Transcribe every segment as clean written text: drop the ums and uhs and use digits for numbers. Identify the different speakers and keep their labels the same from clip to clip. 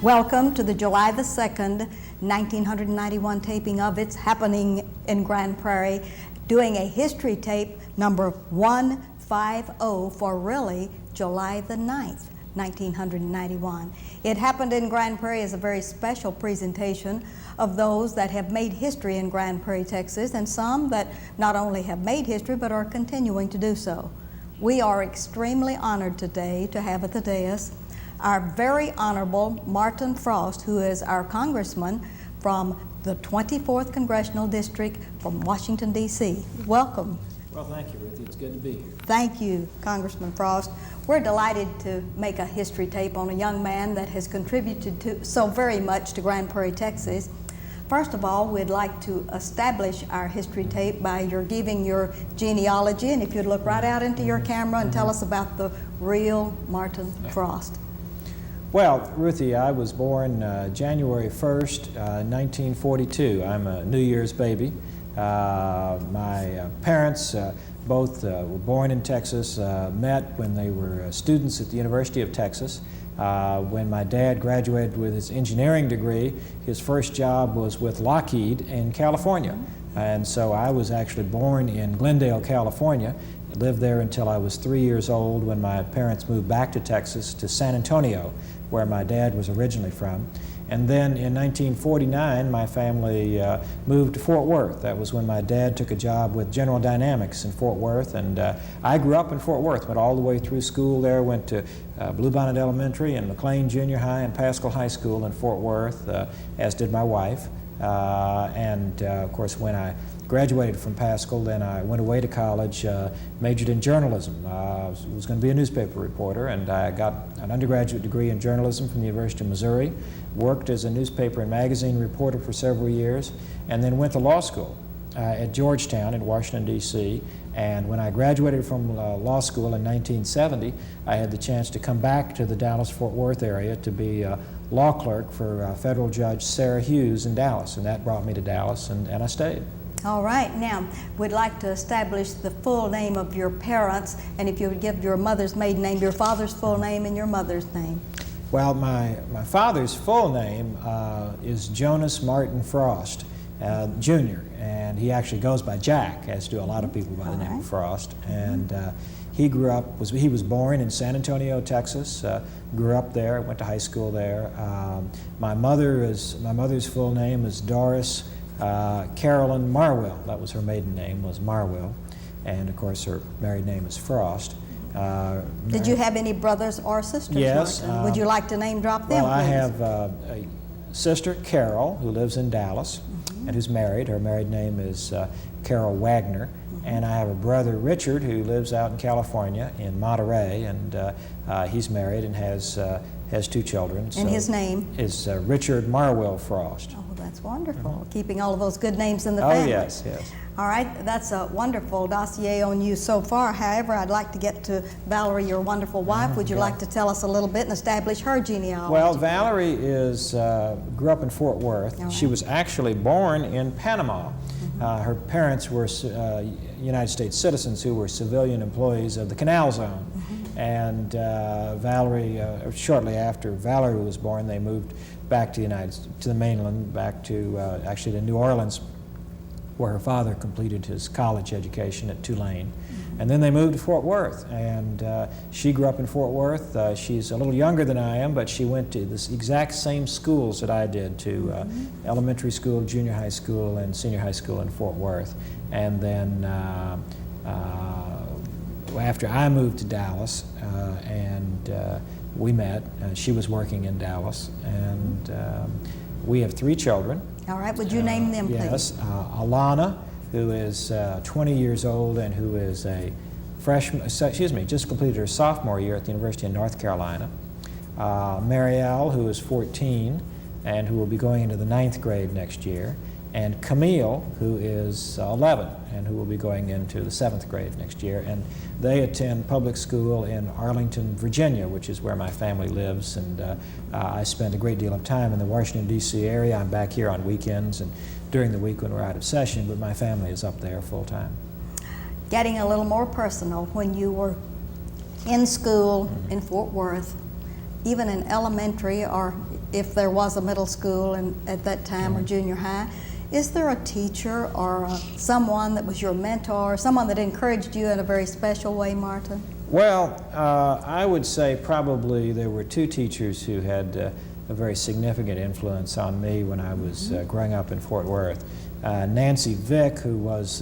Speaker 1: Welcome to the July the 2nd, 1991 taping of It's Happening in Grand Prairie, doing a history tape number 150 for really July the 9th, 1991. It Happened in Grand Prairie is a very special presentation of those that have made history in Grand Prairie, Texas, and some that not only have made history but are continuing to do so. We are extremely honored today to have at the dais our very honorable Martin Frost, who is our congressman from the 24th Congressional District from Washington, D.C. Welcome.
Speaker 2: Well, thank you, Ruthie. It's good to be here.
Speaker 1: Thank you, Congressman Frost. We're delighted to make a history tape on a young man that has contributed to so very much to Grand Prairie, Texas. First of all, we'd like to establish our history tape by your giving your genealogy, and if you'd look right out into your camera and tell us about the real Martin Frost.
Speaker 2: Well, Ruthie, I was born January 1st, 1942. I'm a New Year's baby. My parents both were born in Texas, met when they were students at the University of Texas. When my dad graduated with his engineering degree, his first job was with Lockheed in California. And so I was actually born in Glendale, California. I lived there until I was 3 years old when my parents moved back to Texas, to San Antonio, where my dad was originally from. And then in 1949, my family moved to Fort Worth. That was when my dad took a job with General Dynamics in Fort Worth. And I grew up in Fort Worth, went all the way through school there, went to Bluebonnet Elementary and McLean Junior High and Paschal High School in Fort Worth, as did my wife. Of course, when I graduated from Paschal, then I went away to college, majored in journalism. I was going to be a newspaper reporter, and I got an undergraduate degree in journalism from the University of Missouri, worked as a newspaper and magazine reporter for several years, and then went to law school at Georgetown in Washington, D.C. And when I graduated from law school in 1970, I had the chance to come back to the Dallas-Fort Worth area to be a law clerk for federal judge Sarah Hughes in Dallas, and that brought me to Dallas, and I stayed.
Speaker 1: All right, now we'd like to establish the full name of your parents, and if you would give your mother's maiden name, your father's full name, and your mother's name.
Speaker 2: Well, my father's full name is Jonas Martin Frost, Jr., and he actually goes by Jack, as do a lot of people by the name of Frost. And he grew up, he was born in San Antonio, Texas, grew up there, went to high school there. My mother's full name is Doris Carolyn Marwell. That was her maiden name, was Marwell. And of course her married name is Frost.
Speaker 1: Did you have any brothers or sisters?
Speaker 2: Yes.
Speaker 1: Martin? Would you like to name drop them?
Speaker 2: Well, I
Speaker 1: please?
Speaker 2: have a sister, Carol, who lives in Dallas and who's married. Her married name is Carol Wagner. And I have a brother, Richard, who lives out in California, in Monterey, and he's married and has two children.
Speaker 1: And his name?
Speaker 2: Is Richard Marwell Frost.
Speaker 1: Oh, that's wonderful. Keeping all of those good names in the family.
Speaker 2: Oh, yes, yes.
Speaker 1: All right, that's a wonderful dossier on you so far. However, I'd like to get to Valerie, your wonderful wife. Would you like to tell us a little bit and establish her genealogy?
Speaker 2: Well, Valerie grew up in Fort Worth.
Speaker 1: Right.
Speaker 2: She was actually born in Panama. Her parents were United States citizens who were civilian employees of the Canal Zone. And Valerie, shortly after Valerie was born, they moved back to the mainland, back to actually to New Orleans, where her father completed his college education at Tulane. And then they moved to Fort Worth, and she grew up in Fort Worth. She's a little younger than I am, but she went to the exact same schools that I did, to elementary school, junior high school, and senior high school in Fort Worth. And then after I moved to Dallas, we met. She was working in Dallas, and we have 3 children.
Speaker 1: All right, would you name them, please?
Speaker 2: Yes, Alana, who is 20 years old and who is a freshman, just completed her sophomore year at the University of North Carolina. Marielle, who is 14 and who will be going into the 9th grade next year. And Camille, who is 11 and who will be going into the 7th grade next year. And they attend public school in Arlington, Virginia, which is where my family lives. And I spend a great deal of time in the Washington, D.C. area. I'm back here on weekends and during the week when we're out of session, but my family is up there full time.
Speaker 1: Getting a little more personal, when you were in school in Fort Worth, even in elementary or if there was a middle school at that time or junior high, is there a teacher or someone that was your mentor, someone that encouraged you in a very special way, Martin?
Speaker 2: Well, I would say probably there were two teachers who had a very significant influence on me when I was growing up in Fort Worth. Nancy Vick, who was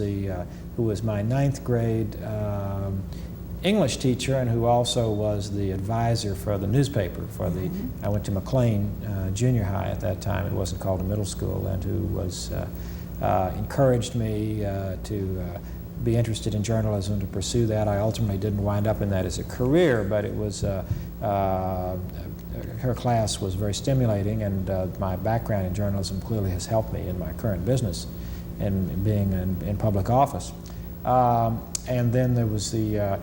Speaker 2: my ninth grade English teacher and who also was the advisor for the newspaper for the, I went to McLean Junior High at that time, it wasn't called a middle school, and who was, encouraged me to be interested in journalism, to pursue that. I ultimately didn't wind up in that as a career, but it was, her class was very stimulating, and my background in journalism clearly has helped me in my current business and being in public office. And then there was the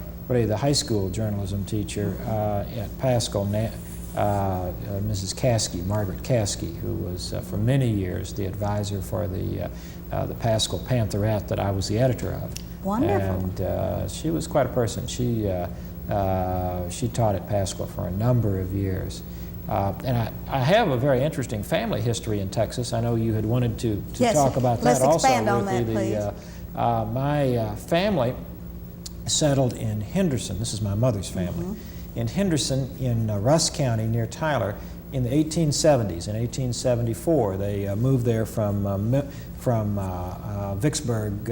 Speaker 2: high school journalism teacher at Paschal, Mrs. Caskey, Margaret Caskey, who was for many years the advisor for the Paschal Pantherette that I was the editor of.
Speaker 1: Wonderful.
Speaker 2: And she was quite a person. She taught at Paschal for a number of years. And I have a very interesting family history in Texas. I know you had wanted to
Speaker 1: yes,
Speaker 2: talk about that
Speaker 1: let's
Speaker 2: also.
Speaker 1: Expand on that, please.
Speaker 2: My family settled in Henderson. This is my mother's family. In Henderson in Russ County near Tyler in the 1870s. In 1874, they moved there from Vicksburg,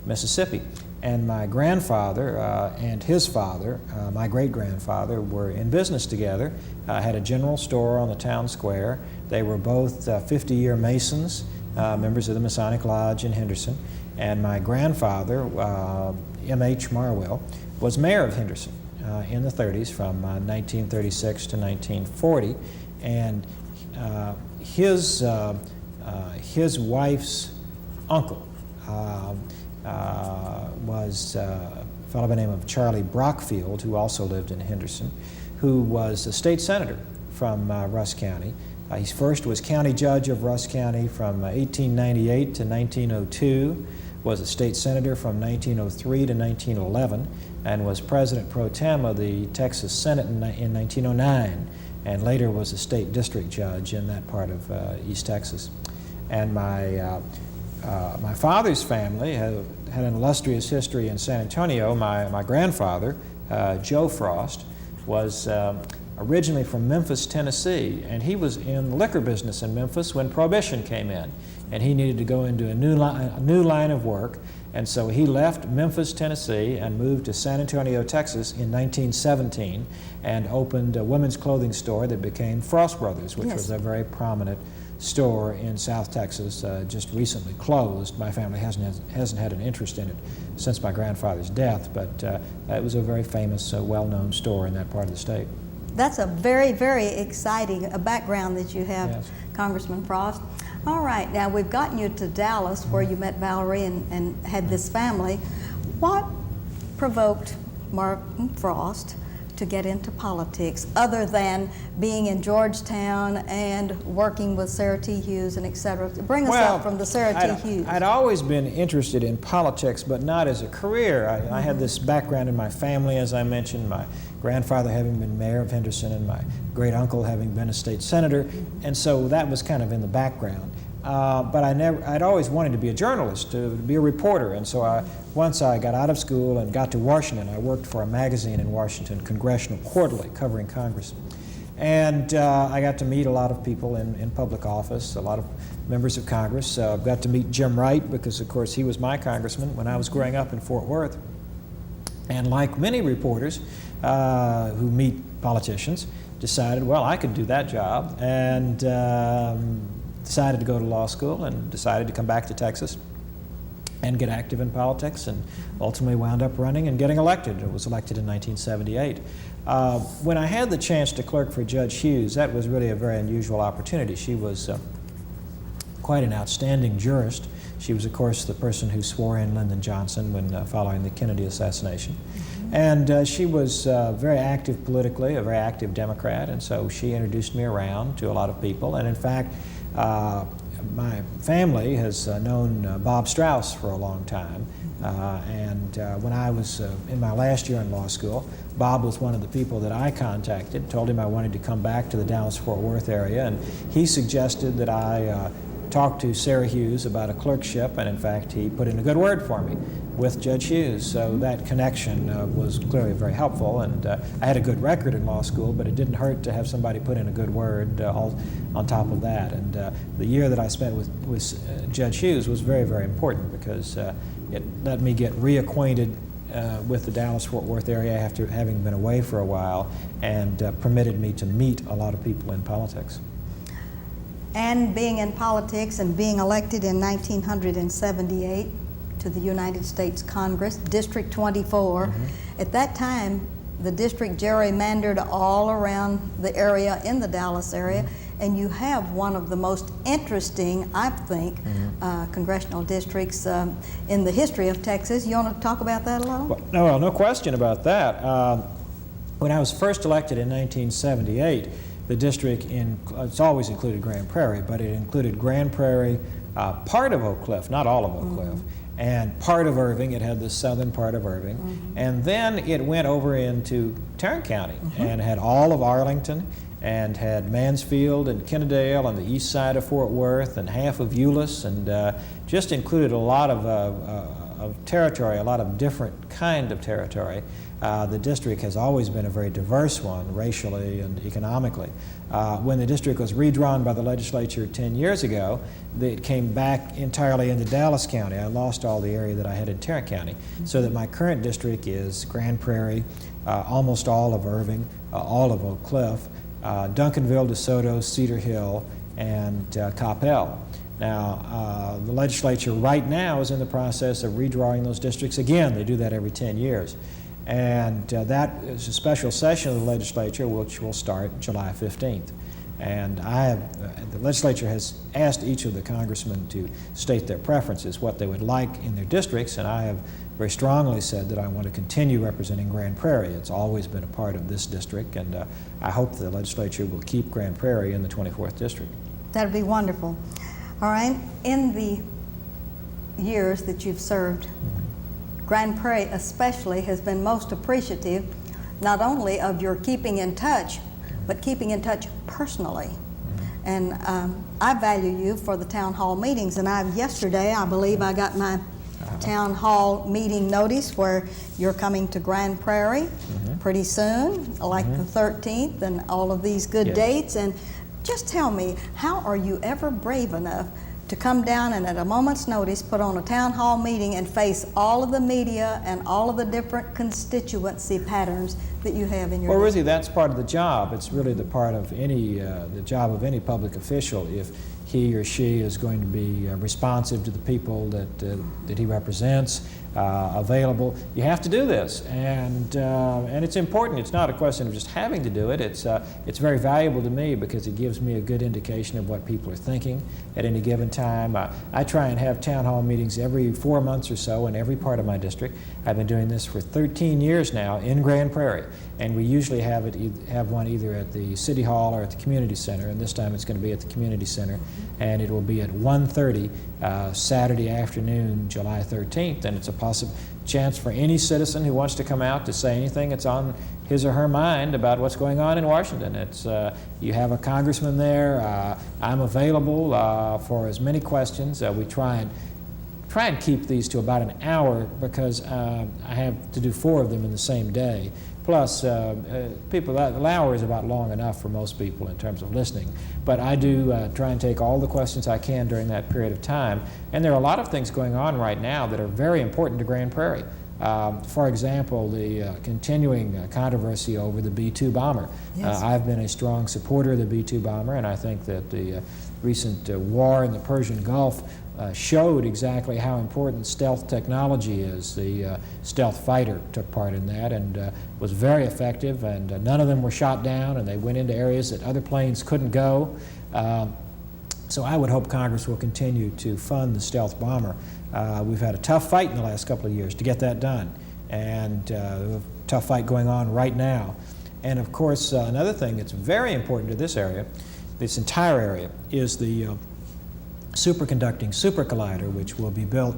Speaker 2: Mississippi. And my grandfather and his father, my great-grandfather, were in business together, had a general store on the town square. They were both 50-year Masons, members of the Masonic Lodge in Henderson. And my grandfather, M.H. Marwell, was mayor of Henderson in the 30s from 1936 to 1940. And his wife's uncle was a fellow by the name of Charlie Brockfield, who also lived in Henderson, who was a state senator from Russ County. He first was county judge of Russ County from 1898 to 1902, was a state senator from 1903 to 1911, and was president pro tem of the Texas Senate in 1909, and later was a state district judge in that part of East Texas. And my father's family had an illustrious history in San Antonio. My grandfather, Joe Frost, was originally from Memphis, Tennessee, and he was in the liquor business in Memphis when Prohibition came in, and he needed to go into a new line of work, and so he left Memphis, Tennessee, and moved to San Antonio, Texas in 1917, and opened a women's clothing store that became Frost Brothers, which was a very prominent store in South Texas, just recently closed. My family hasn't had an interest in it since my grandfather's death, but it was a very famous, well-known store in that part of the state.
Speaker 1: That's a very, very exciting background that you have,
Speaker 2: Yes.
Speaker 1: Congressman Frost. All right, now we've gotten you to Dallas, where you met Valerie and had this family. What provoked Martin Frost to get into politics, other than being in Georgetown and working with Sarah T. Hughes and et cetera? Bring us up from the Sarah T. Hughes.
Speaker 2: I'd always been interested in politics, but not as a career. I had this background in my family, as I mentioned, my grandfather having been mayor of Henderson and my great uncle having been a state senator, and so that was kind of in the background. But I'd always wanted to be a journalist, to be a reporter, and so once I got out of school and got to Washington, I worked for a magazine in Washington, Congressional Quarterly, covering Congress. And I got to meet a lot of people in public office, a lot of members of Congress. Got to meet Jim Wright because, of course, he was my congressman when I was growing up in Fort Worth. And like many reporters who meet politicians, decided, well, I could do that job, and decided to go to law school and decided to come back to Texas and get active in politics, and ultimately wound up running and getting elected. I was elected in 1978. When I had the chance to clerk for Judge Hughes, that was really a very unusual opportunity. She was quite an outstanding jurist. She was, of course, the person who swore in Lyndon Johnson when following the Kennedy assassination. And she was very active politically, a very active Democrat, and so she introduced me around to a lot of people. And in fact, my family has known Bob Strauss for a long time, and when I was in my last year in law school, Bob was one of the people that I contacted, told him I wanted to come back to the Dallas-Fort Worth area, and he suggested that I talk to Sarah Hughes about a clerkship, and in fact he put in a good word for me with Judge Hughes. So that connection was clearly very helpful, and I had a good record in law school, but it didn't hurt to have somebody put in a good word all on top of that. And the year that I spent with Judge Hughes was very, very important because it let me get reacquainted with the Dallas-Fort Worth area after having been away for a while, and permitted me to meet a lot of people in politics.
Speaker 1: And being in politics and being elected in 1978 to the United States Congress, District 24.
Speaker 2: Mm-hmm.
Speaker 1: At that time, the district gerrymandered all around the area in the Dallas area,
Speaker 2: mm-hmm.
Speaker 1: and you have one of the most interesting, I think,
Speaker 2: mm-hmm.
Speaker 1: Congressional districts in the history of Texas. You want to talk about that a little?
Speaker 2: Well, no question about that. When I was first elected in 1978, the district, it's always included Grand Prairie, but it included Grand Prairie, part of Oak Cliff, not all of Oak Cliff,
Speaker 1: mm-hmm.
Speaker 2: and part of Irving. It had the southern part of Irving.
Speaker 1: Mm-hmm.
Speaker 2: And then it went over into Tarrant County
Speaker 1: mm-hmm.
Speaker 2: and had all of Arlington, and had Mansfield and Kennedale on the east side of Fort Worth, and half of Euless, and just included a lot of territory, a lot of different kind of territory. The district has always been a very diverse one, racially and economically. When the district was redrawn by the legislature 10 years ago, it came back entirely into Dallas County. I lost all the area that I had in Tarrant County. Mm-hmm. So that my current district is Grand Prairie, almost all of Irving, all of Oak Cliff, Duncanville, DeSoto, Cedar Hill, and Coppell. Now, the legislature right now is in the process of redrawing those districts again. They do that every 10 years. And that is a special session of the legislature which will start July 15th. And the legislature has asked each of the congressmen to state their preferences, what they would like in their districts, and I have very strongly said that I want to continue representing Grand Prairie. It's always been a part of this district, and I hope the legislature will keep Grand Prairie in the 24th district.
Speaker 1: That would be wonderful. All right, in the years that you've served,
Speaker 2: Mm-hmm.
Speaker 1: Grand Prairie especially has been most appreciative not only of your keeping in touch, but keeping in touch personally.
Speaker 2: Mm-hmm.
Speaker 1: And I value you for the town hall meetings, and yesterday I believe I got my town hall meeting notice where you're coming to Grand Prairie
Speaker 2: Mm-hmm.
Speaker 1: pretty soon, like
Speaker 2: Mm-hmm.
Speaker 1: the 13th and all of these good
Speaker 2: Yes.
Speaker 1: dates. And just tell me, how are you ever brave enough to come down and at a moment's notice put on a town hall meeting and face all of the media and all of the different constituency patterns that you have in your
Speaker 2: Well, Ruthie, that's part of the job. It's really the part of the job of any public official. If he or she is going to be responsive to the people that he represents, available, you have to do this, and it's important. It's not a question of just having to do it. It's very valuable to me because it gives me a good indication of what people are thinking at any given time. I try and have town hall meetings every 4 months or so in every part of my district. I've been doing this for 13 years now in Grand Prairie, and we usually have one either at the City Hall or at the Community Center, and this time it's going to be at the Community Center, and it will be at 1:30 Saturday afternoon, July 13th, and it's a possible chance for any citizen who wants to come out to say anything that's on his or her mind about what's going on in Washington. You have a congressman there. I'm available for as many questions. We try and keep these to about an hour because I have to do 4 of them in the same day. Plus, an hour is about long enough for most people in terms of listening. But I do try and take all the questions I can during that period of time. And there are a lot of things going on right now that are very important to Grand Prairie. For example, the continuing controversy over the B-2 bomber.
Speaker 1: Yes.
Speaker 2: I've been a strong supporter of the B-2 bomber, and I think that the recent war in the Persian Gulf showed exactly how important stealth technology is. The stealth fighter took part in that and was very effective, and none of them were shot down, and they went into areas that other planes couldn't go. So I would hope Congress will continue to fund the stealth bomber. We've had a tough fight in the last couple of years to get that done, and a tough fight going on right now. And of course, another thing that's very important to this area, this entire area, is the superconducting super collider, which will be built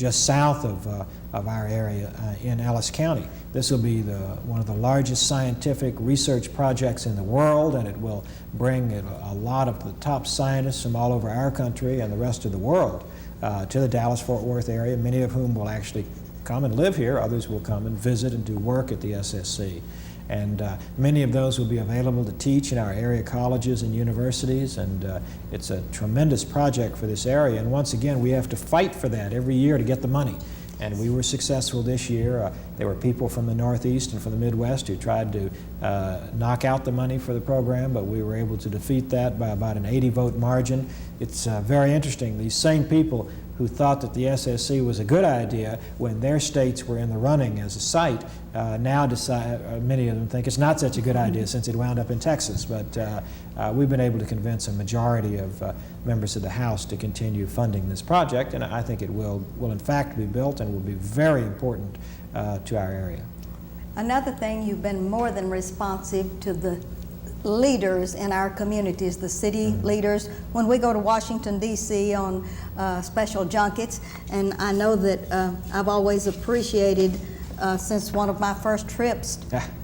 Speaker 2: just south of our area in Ellis County. This will be one of the largest scientific research projects in the world, and it will bring a lot of the top scientists from all over our country and the rest of the world to the Dallas-Fort Worth area, many of whom will actually come and live here. Others will come and visit and do work at the SSC. And many of those will be available to teach in our area colleges and universities, and it's a tremendous project for this area. And once again, we have to fight for that every year to get the money. And we were successful this year. There were people from the Northeast and from the Midwest who tried to knock out the money for the program, but we were able to defeat that by about an 80-vote margin. It's very interesting. These same people who thought that the SSC was a good idea when their states were in the running as a site now decide, many of them think it's not such a good idea since it wound up in Texas. But we've been able to convince a majority of members of the House to continue funding this project, and I think it will in fact be built and will be very important to our area.
Speaker 1: Another thing, you've been more than responsive to the leaders in our communities, the city leaders, when we go to Washington, D.C. on special junkets. And I know that I've always appreciated, since one of my first trips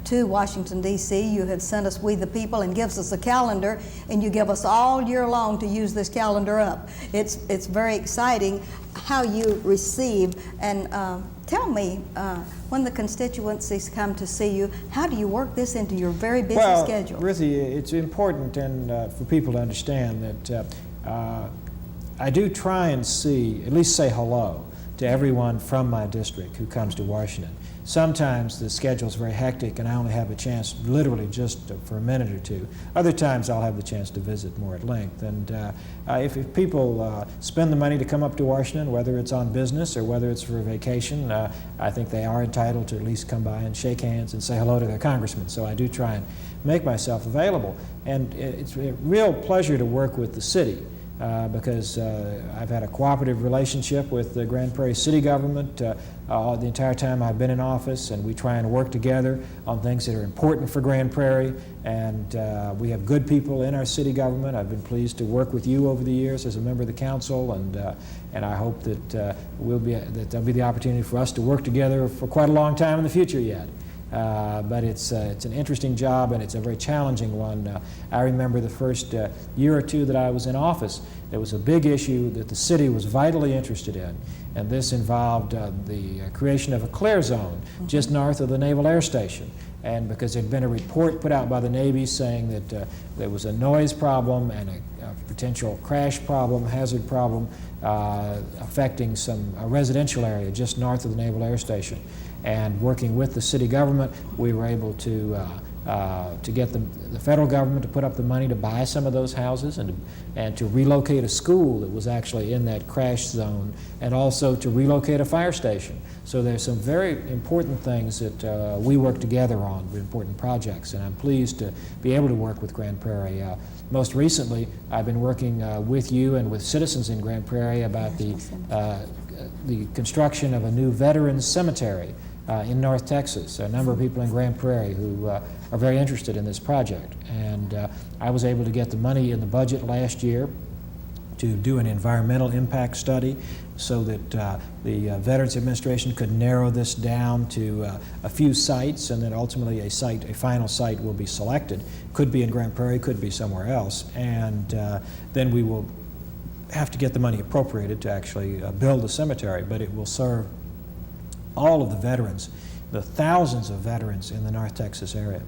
Speaker 1: to Washington, D.C., you have sent us We the People and gives us a calendar, and you give us all year long to use this calendar up. It's very exciting how you receive. And tell me, when the constituencies come to see you, how do you work this into your very busy schedule?
Speaker 2: Well, Ruthie, it's important and for people to understand that I do try and at least say hello to everyone from my district who comes to Washington. Sometimes the schedule's very hectic and I only have a chance literally just for a minute or two. Other times I'll have the chance to visit more at length. And if people spend the money to come up to Washington, whether it's on business or whether it's for a vacation, I think they are entitled to at least come by and shake hands and say hello to their congressman. So I do try and make myself available. And it's a real pleasure to work with the city. Because I've had a cooperative relationship with the Grand Prairie city government the entire time I've been in office, and we try and work together on things that are important for Grand Prairie, and we have good people in our city government. I've been pleased to work with you over the years as a member of the council, and I hope that there'll be the opportunity for us to work together for quite a long time in the future yet. But it's an interesting job, and it's a very challenging one. I remember the first year or two that I was in office, there was a big issue that the city was vitally interested in, and this involved the creation of a clear zone just north of the Naval Air Station. And because there had been a report put out by the Navy saying that there was a noise problem and a potential crash problem, hazard problem affecting a residential area just north of the Naval Air Station. And working with the city government, we were able to get the federal government to put up the money to buy some of those houses and to relocate a school that was actually in that crash zone, and also to relocate a fire station. So there's some very important things that we work together on, important projects, and I'm pleased to be able to work with Grand Prairie. Most recently, I've been working with you and with citizens in Grand Prairie about the construction of a new veterans cemetery in North Texas. A number of people in Grand Prairie who are very interested in this project. And I was able to get the money in the budget last year to do an environmental impact study so that the Veterans Administration could narrow this down to a few sites, and then ultimately a final site will be selected. Could be in Grand Prairie, could be somewhere else. And then we will have to get the money appropriated to actually build the cemetery, but it will serve all of the veterans, the thousands of veterans in the North Texas area.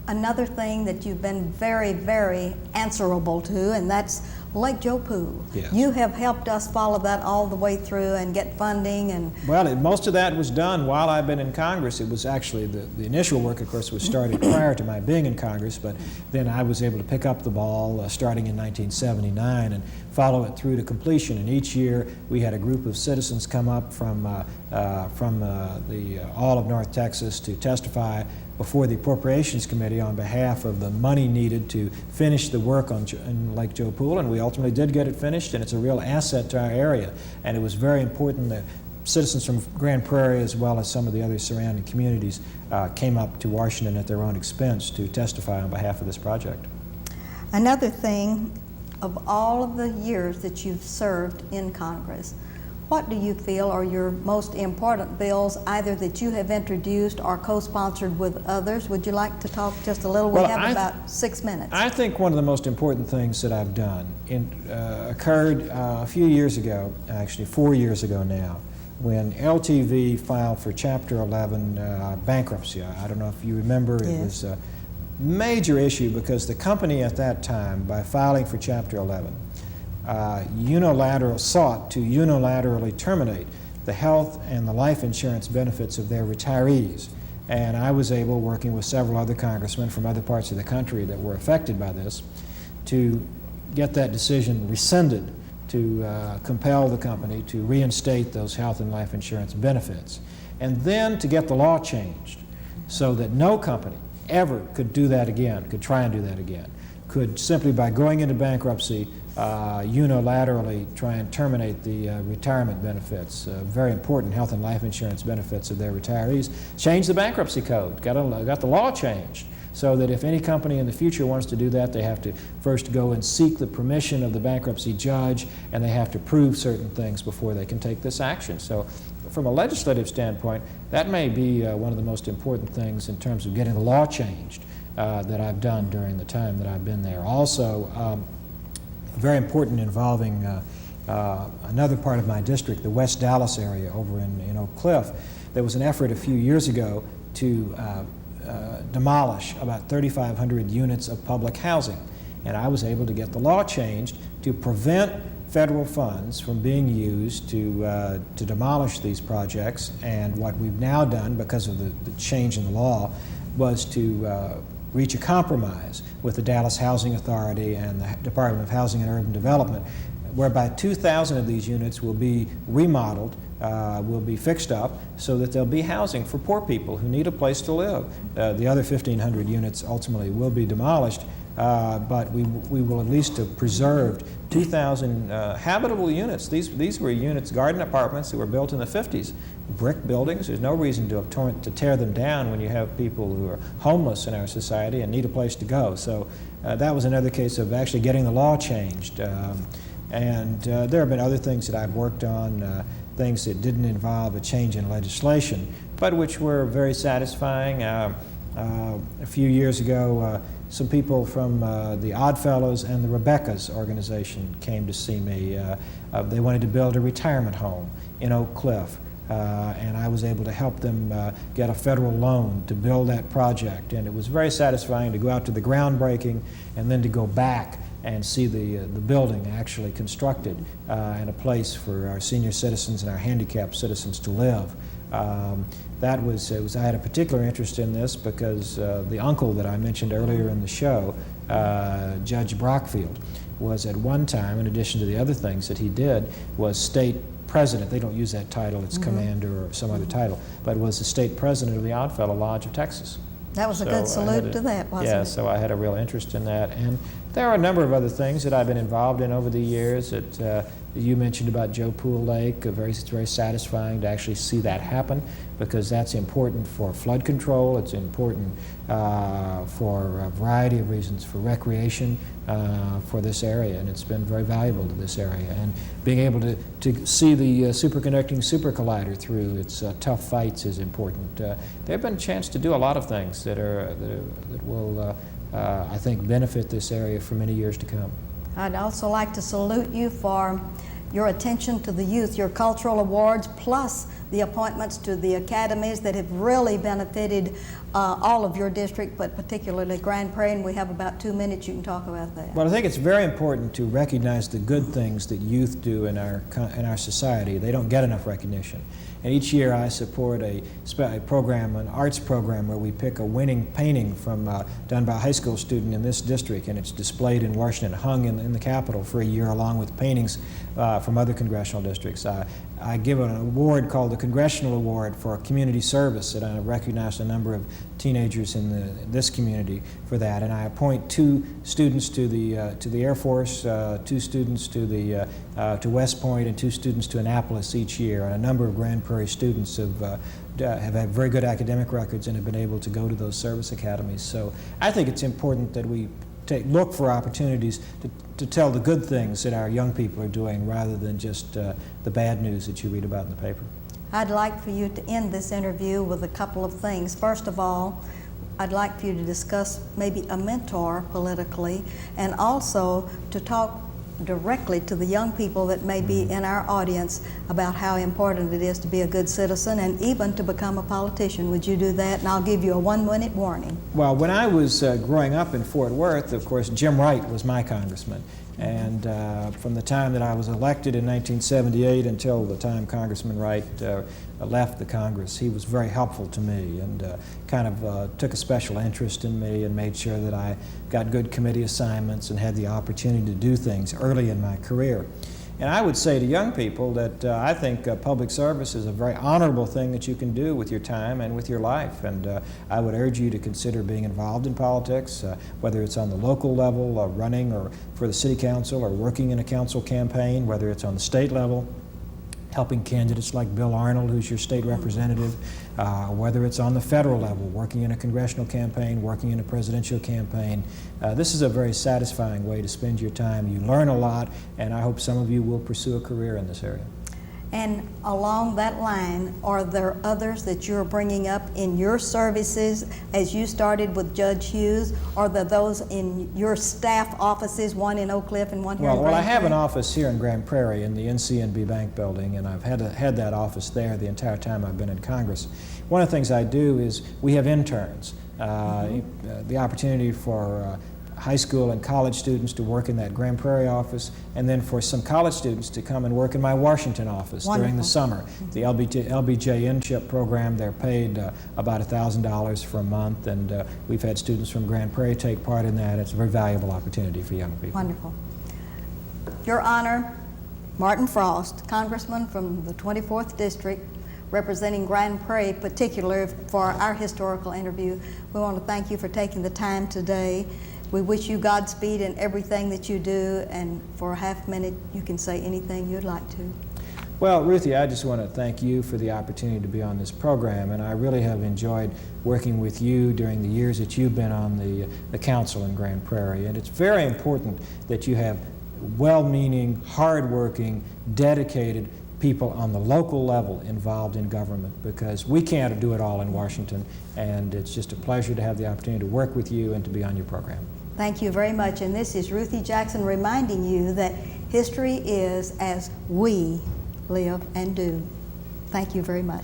Speaker 1: Another thing that you've been very, very answerable to, and that's Lake Joe Pool.
Speaker 2: Yes.
Speaker 1: You have helped us follow that all the way through and get funding. And
Speaker 2: well, most of that was done while I've been in Congress. It was actually the initial work, of course, was started prior to my being in Congress, but then I was able to pick up the ball starting in 1979 and follow it through to completion. And each year we had a group of citizens come up from all of North Texas to testify before the Appropriations Committee on behalf of the money needed to finish the work in Lake Joe Pool, and we ultimately did get it finished, and it's a real asset to our area. And it was very important that citizens from Grand Prairie, as well as some of the other surrounding communities, came up to Washington at their own expense to testify on behalf of this project.
Speaker 1: another thing, of all of the years that you've served in Congress, What do you feel are your most important bills, either that you have introduced or co-sponsored with others? Would you like to talk just a little? We have about 6 minutes.
Speaker 2: I think one of the most important things that I've done occurred a few years ago, actually 4 years ago now, when LTV filed for Chapter 11 bankruptcy. I don't know if you remember,
Speaker 1: Yes.
Speaker 2: It was a major issue because the company at that time, by filing for Chapter 11, sought to unilaterally terminate the health and the life insurance benefits of their retirees. And I was able, working with several other congressmen from other parts of the country that were affected by this, to get that decision rescinded, to compel the company to reinstate those health and life insurance benefits, and then to get the law changed so that no company ever could do that again, could try and do that again, could simply by going into bankruptcy unilaterally try and terminate the retirement benefits, very important health and life insurance benefits of their retirees, change the bankruptcy code, got the law changed, so that if any company in the future wants to do that, they have to first go and seek the permission of the bankruptcy judge, and they have to prove certain things before they can take this action. So from a legislative standpoint, that may be one of the most important things in terms of getting the law changed that I've done during the time that I've been there. Also, very important involving another part of my district, the West Dallas area over in Oak Cliff. There was an effort a few years ago to demolish about 3,500 units of public housing. And I was able to get the law changed to prevent federal funds from being used to demolish these projects. And what we've now done, because of the change in the law, was to reach a compromise with the Dallas Housing Authority and the Department of Housing and Urban Development, whereby 2,000 of these units will be remodeled, will be fixed up, so that there'll be housing for poor people who need a place to live. The other 1,500 units ultimately will be demolished, but we will at least have preserved 2,000 habitable units. These were units, garden apartments that were built in the 50s. Brick buildings. There's no reason to tear them down when you have people who are homeless in our society and need a place to go. So that was another case of actually getting the law changed. And there have been other things that I've worked on, things that didn't involve a change in legislation, but which were very satisfying. A few years ago, some people from the Oddfellows and the Rebecca's organization came to see me. They wanted to build a retirement home in Oak Cliff. And I was able to help them get a federal loan to build that project. And it was very satisfying to go out to the groundbreaking and then to go back and see the building actually constructed and a place for our senior citizens and our handicapped citizens to live. I had a particular interest in this because the uncle that I mentioned earlier in the show, Judge Brockfield, was at one time, in addition to the other things that he did, was state president. They don't use that title, it's commander or some other title, but was the state president of the Oddfellow Lodge of Texas.
Speaker 1: That was a good salute to that, wasn't it?
Speaker 2: Yeah, so I had a real interest in that. And there are a number of other things that I've been involved in over the years that you mentioned about Joe Pool Lake. It's very satisfying to actually see that happen, because that's important for flood control. It's important for a variety of reasons, for recreation for this area, and it's been very valuable to this area. And being able to see the superconducting super collider through its tough fights is important. There have been a chance to do a lot of things that will, I think, benefit this area for many years to come.
Speaker 1: I'd also like to salute you for your attention to the youth, your cultural awards, plus the appointments to the academies that have really benefited all of your district, but particularly Grand Prairie, and we have about 2 minutes. You can talk about that.
Speaker 2: Well, I think it's very important to recognize the good things that youth do in our society. They don't get enough recognition. And each year I support a program, an arts program, where we pick a winning painting done by a high school student in this district, and it's displayed in Washington, hung in the Capitol for a year, along with paintings from other congressional districts. I give an award called the Congressional Award for Community Service, and I recognize a number of teenagers in this community for that. And I appoint 2 students to the Air Force, 2 students to West Point, and 2 students to Annapolis each year. And a number of Grand Prairie students have had very good academic records and have been able to go to those service academies. So I think it's important that we look for opportunities to tell the good things that our young people are doing rather than just the bad news that you read about in the paper.
Speaker 1: I'd like for you to end this interview with a couple of things. First of all, I'd like for you to discuss maybe a mentor politically, and also to talk directly to the young people that may be in our audience about how important it is to be a good citizen and even to become a politician. Would you do that? And I'll give you a 1-minute warning.
Speaker 2: Well, when I was growing up in Fort Worth, of course, Jim Wright was my congressman. And from the time that I was elected in 1978 until the time Congressman Wright left the Congress, he was very helpful to me and kind of took a special interest in me and made sure that I got good committee assignments and had the opportunity to do things early in my career. And I would say to young people that I think public service is a very honorable thing that you can do with your time and with your life. And I would urge you to consider being involved in politics, whether it's on the local level, running or for the city council, or working in a council campaign, whether it's on the state level, helping candidates like Bill Arnold, who's your state representative, whether it's on the federal level, working in a congressional campaign, working in a presidential campaign. This is a very satisfying way to spend your time. You learn a lot, and I hope some of you will pursue a career in this area.
Speaker 1: And along that line, are there others that you're bringing up in your services as you started with Judge Hughes? Are there those in your staff offices, one in Oak Cliff and one here in Grand Prairie?
Speaker 2: Well, I have an office here in Grand Prairie in the NCNB Bank building, and I've had that office there the entire time I've been in Congress. One of the things I do is we have interns, the opportunity for high school and college students to work in that Grand Prairie office, and then for some college students to come and work in my Washington office during the summer. The LBJ internship program, they're paid about $1,000 for a month, and we've had students from Grand Prairie take part in that. It's a very valuable opportunity for young people.
Speaker 1: Wonderful. Your Honor, Martin Frost, Congressman from the 24th District, representing Grand Prairie particularly for our historical interview. We want to thank you for taking the time today. We wish you Godspeed in everything that you do, and for a half minute you can say anything you'd like to.
Speaker 2: Well, Ruthie, I just want to thank you for the opportunity to be on this program, and I really have enjoyed working with you during the years that you've been on the council in Grand Prairie. And it's very important that you have well-meaning, hard-working, dedicated people on the local level involved in government, because we can't do it all in Washington, and it's just a pleasure to have the opportunity to work with you and to be on your program.
Speaker 1: Thank you very much, and this is Ruthie Jackson reminding you that history is as we live and do. Thank you very much.